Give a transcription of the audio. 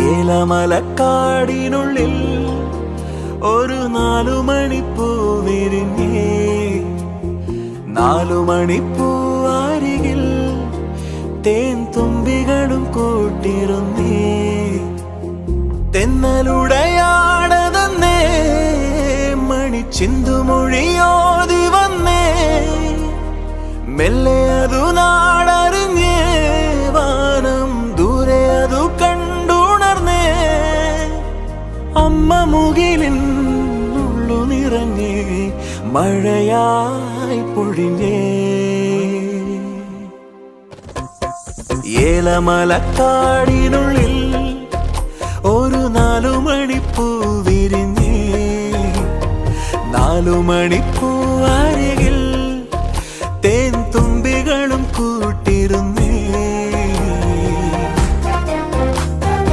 ഏലമലക്കാടിനുള്ളിൽ ഒരു 4 മണിപ്പൂ വിരിഞ്ഞേ. 4 മണിപ്പൂ അരികിൽ തേൻ തുമ്പികളും കൂട്ടിരുന്നേ. തെന്നലുടയാടതന്നേ മണിച്ചിന്തുമൊഴിയോതി വന്നേ. മെല്ലെ അതു നാടറിഞ്ഞേ, വാനം ദൂരെ അതു കണ്ടുണർന്നേ. അമ്മ മുകിലിൻ ഉള്ളു നിറഞ്ഞേ, മഴയായി പൊഴിഞ്ഞേ. ഏലമലക്കാടിനുള്ളിൽ ഒരു 4 മണിപ്പൂ വിരിഞ്ഞേ. 4 മണിപ്പൂ